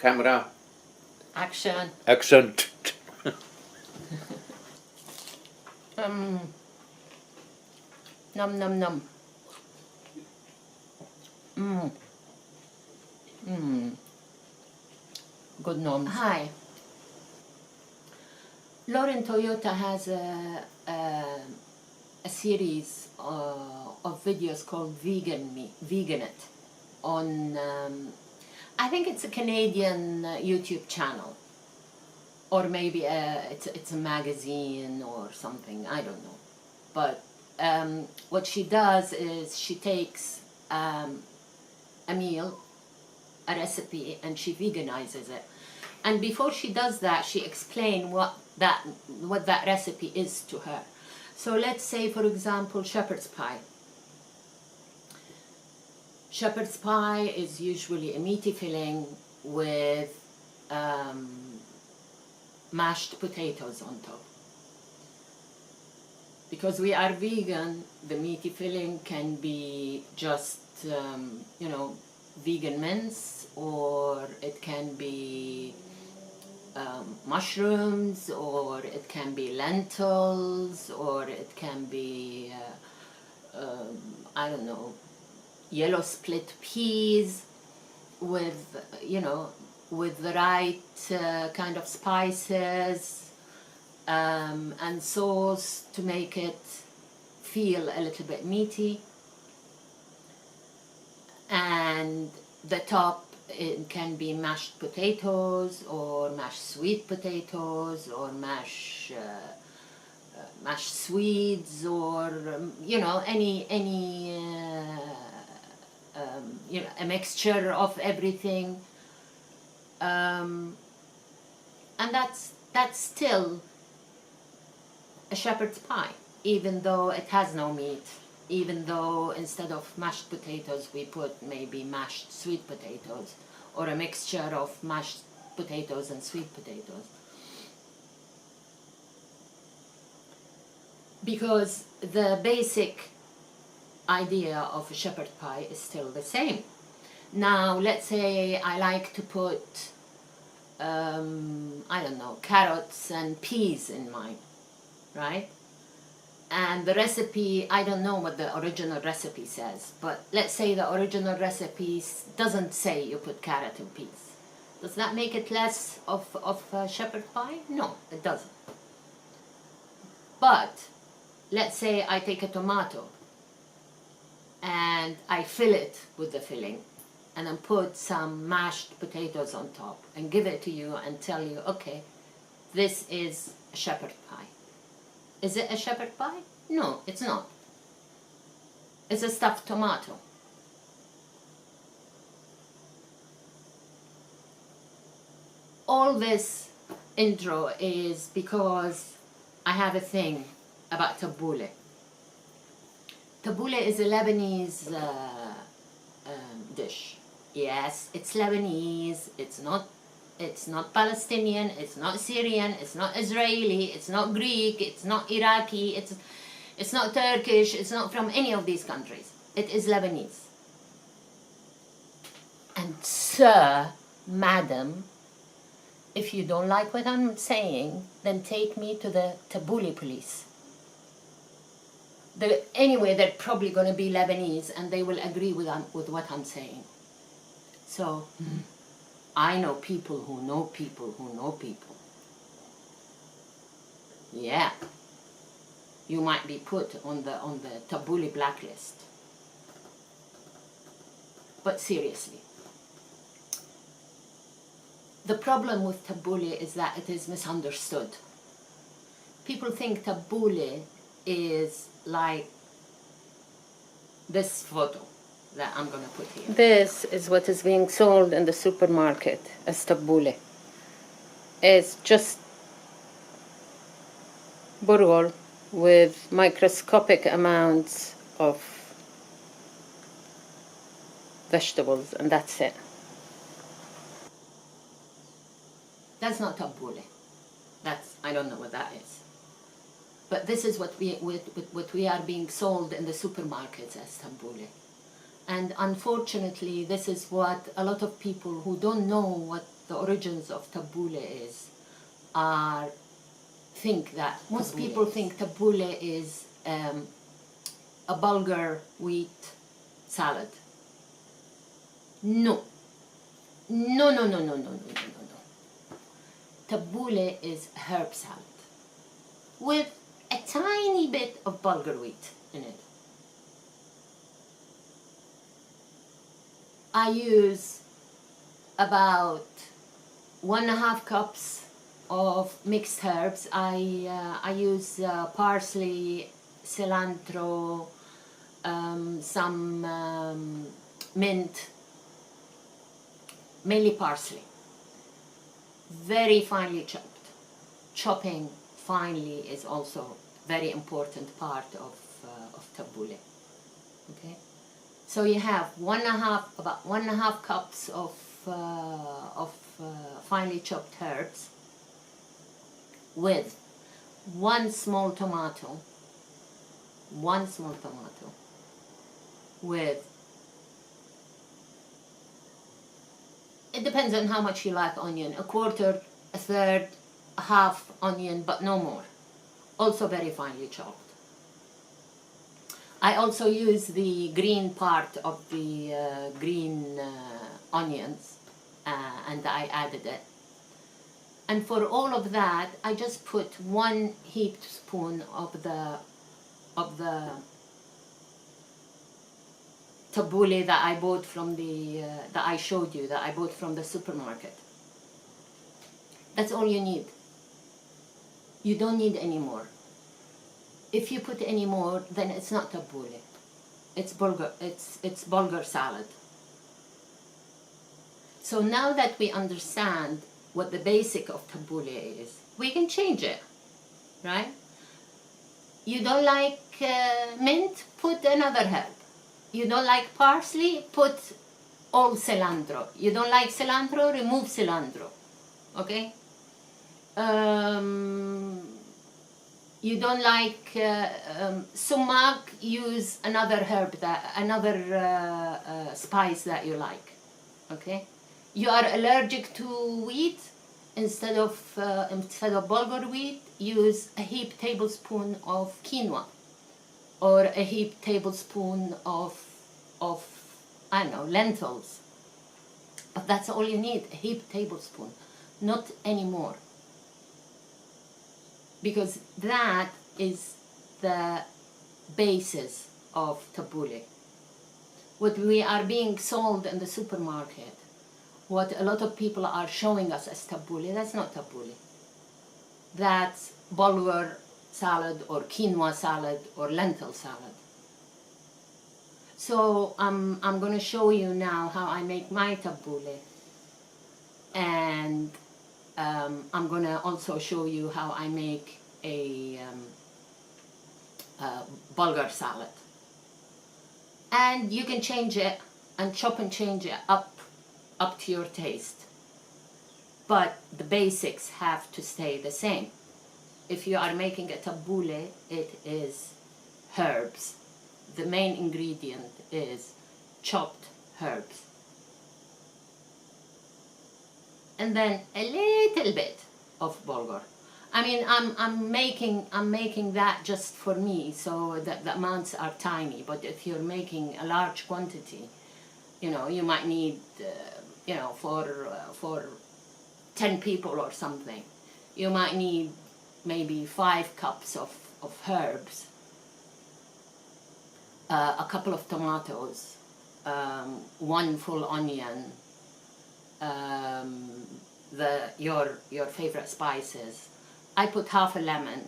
Camera. Action. Action. Num num num. Good noms. Hi. Lauren Toyota has a series of videos called Vegan It on, I think it's a Canadian YouTube channel, or maybe it's a magazine or something, I don't know. But what she does is she takes a meal, a recipe, and she veganizes it. And before she does that, she explains what that recipe is to her. So let's say, for example, shepherd's pie. Shepherd's pie is usually a meaty filling with mashed potatoes on top. Because we are vegan, the meaty filling can be just, vegan mince, or it can be mushrooms, or it can be lentils, or it can be, I don't know, yellow split peas with, with the right kind of spices and sauce to make it feel a little bit meaty. And the top, it can be mashed potatoes, or mashed sweet potatoes, or mashed swedes, or any a mixture of everything, and that's still a shepherd's pie, even though it has no meat. Even though instead of mashed potatoes we put maybe mashed sweet potatoes, or a mixture of mashed potatoes and sweet potatoes. Because the basic idea of a shepherd pie is still the same. Now, let's say I like to put, I don't know, carrots and peas in mine, right? And the recipe, I don't know what the original recipe says, but let's say the original recipe doesn't say you put carrot and peas. Does that make it less of shepherd pie? No, it doesn't. But let's say I take a tomato and I fill it with the filling, and then put some mashed potatoes on top and give it to you and tell you, okay, this is a shepherd pie. Is it a shepherd pie? No, it's not. It's a stuffed tomato. All this intro is because I have a thing about tabouleh. Tabouleh is a Lebanese dish. Yes, it's Lebanese. It's not Palestinian, it's not Syrian, it's not Israeli, it's not Greek, it's not Iraqi, it's not Turkish, it's not from any of these countries. It is Lebanese. And sir, madam, if you don't like what I'm saying, then take me to the Tabouleh police. Anyway, they're probably going to be Lebanese, and they will agree with what I'm saying. So, I know people who know people who know people. Yeah. You might be put on the Tabouleh blacklist. But seriously. The problem with Tabouleh is that it is misunderstood. People think Tabouleh is like this photo that I'm going to put here. This is what is being sold in the supermarket as Tabouleh. It's just Bulgur with microscopic amounts of vegetables, and that's it. That's not Tabouleh. I don't know what that is. But this is what we are being sold in the supermarkets as Tabouleh. And unfortunately, this is what a lot of people who don't know what the origins of tabouleh is, think that most people think tabouleh is a Bulgur wheat salad. No. No, no, no, no, no, no, no, no, no. Tabouleh is herb salad with a tiny bit of Bulgur wheat in it. I use about 1.5 cups of mixed herbs. I use parsley, cilantro, some mint, mainly parsley. Very finely chopped. Chopping finely is also very important part of tabouleh. Okay, so you have about 1.5 cups of finely chopped herbs with one small tomato with, it depends on how much you like onion, 1/4, 1/3, 1/2 onion, but no more. Also very finely chopped. I also use the green part of the green onions, and I added it. And for all of that, I just put 1 heaped spoon of the tabouleh that I bought from that I showed you, that I bought from the supermarket. That's all you need. You don't need any more. If you put any more, then it's not tabouleh. It's Bulgur salad. So now that we understand what the basic of tabouleh is, we can change it, right? You don't like mint? Put another herb. You don't like parsley? Put all cilantro. You don't like cilantro? Remove cilantro. Okay? You don't like sumac? Use another herb, another spice that you like. Okay? You are allergic to wheat? Instead of Bulgur wheat, use a heaped tablespoon of quinoa, or a heaped tablespoon of I don't know, lentils. But that's all you need, a heaped tablespoon, not any more. Because that is the basis of tabouleh. What we are being sold in the supermarket, what a lot of people are showing us as tabouleh, that's not tabouleh. That's Bulgur salad or quinoa salad or lentil salad. So I'm going to show you now how I make my tabouleh, and I'm going to also show you how I make a Bulgur salad. And you can change it and chop and change it up to your taste. But the basics have to stay the same. If you are making a tabouleh, it is herbs. The main ingredient is chopped herbs. And then a little bit of Bulgur. I mean, I'm making that just for me, so that the amounts are tiny. But if you're making a large quantity, you know, you might need, you know, for 10 people or something, you might need maybe 5 cups of herbs, a couple of tomatoes, 1 full onion, your favorite spices. I put half a lemon.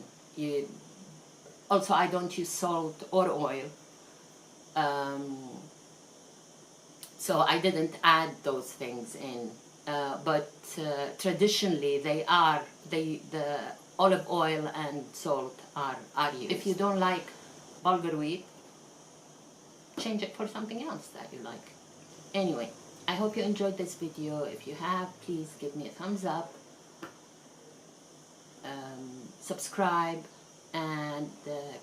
Also, I don't use salt or oil, so I didn't add those things in. But traditionally, the olive oil and salt are used. If you don't like Bulgur wheat, change it for something else that you like. Anyway, I hope you enjoyed this video. If you have, please give me a thumbs up, subscribe, and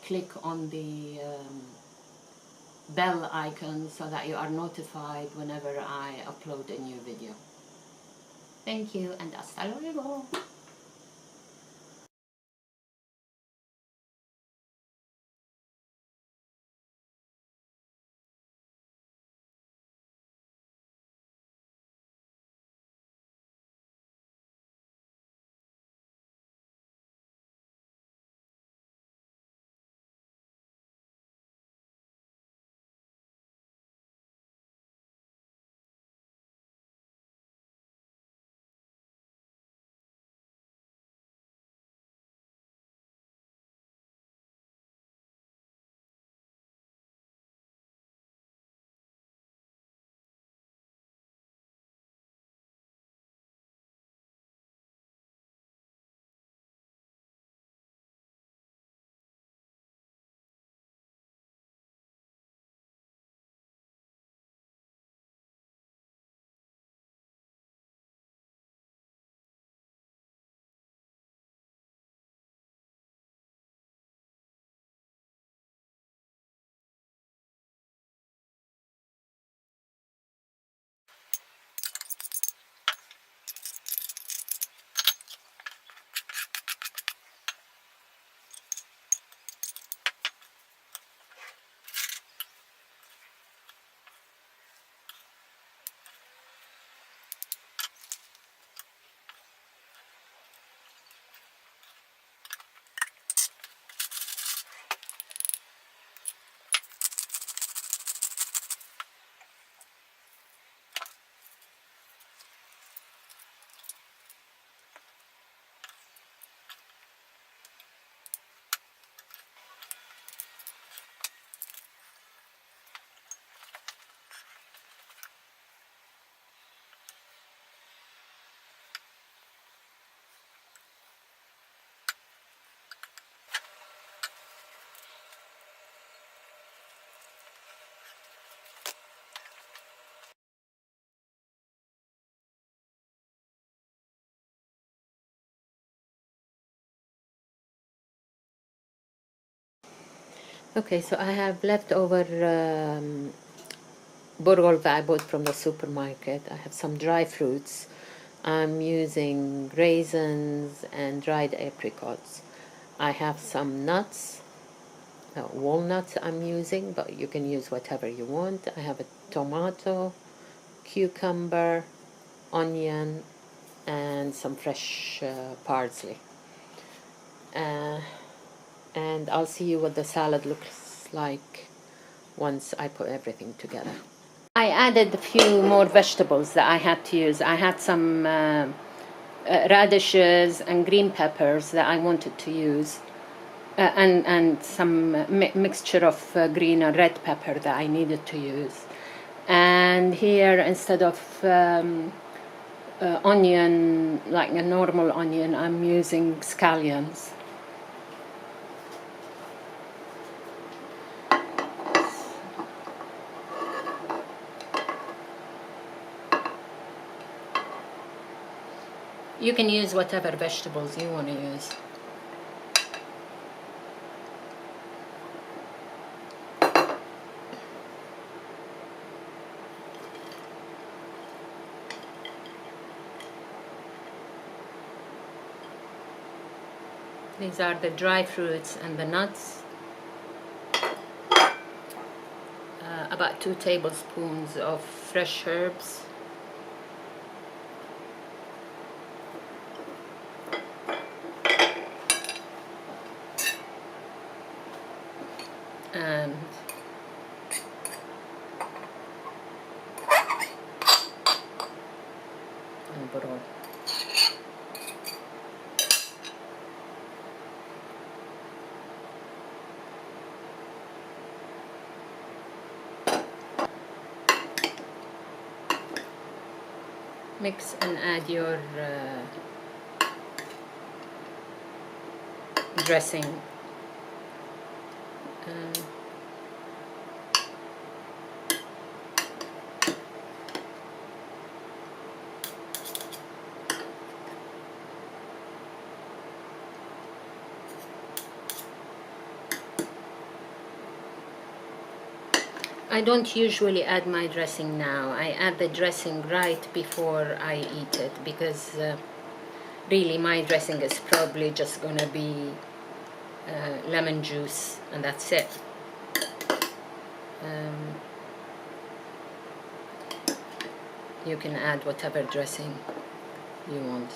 click on the bell icon so that you are notified whenever I upload a new video. Thank you, and hasta luego. Okay, so I have leftover Bulgur that I bought from the supermarket. I have some dry fruits. I'm using raisins and dried apricots. I have some nuts, walnuts I'm using, but you can use whatever you want. I have a tomato, cucumber, onion, and some fresh parsley. And I'll see you what the salad looks like once I put everything together. I added a few more vegetables that I had to use. I had some radishes and green peppers that I wanted to use, and some mixture of green and red pepper that I needed to use. And here, instead of onion, like a normal onion, I'm using scallions. You can use whatever vegetables you want to use. These are the dry fruits and the nuts. About 2 tablespoons of fresh herbs. And Bulgur. Mix and add your dressing. I don't usually add my dressing now. I add the dressing right before I eat it, because really my dressing is probably just gonna be lemon juice, and that's it. You can add whatever dressing you want.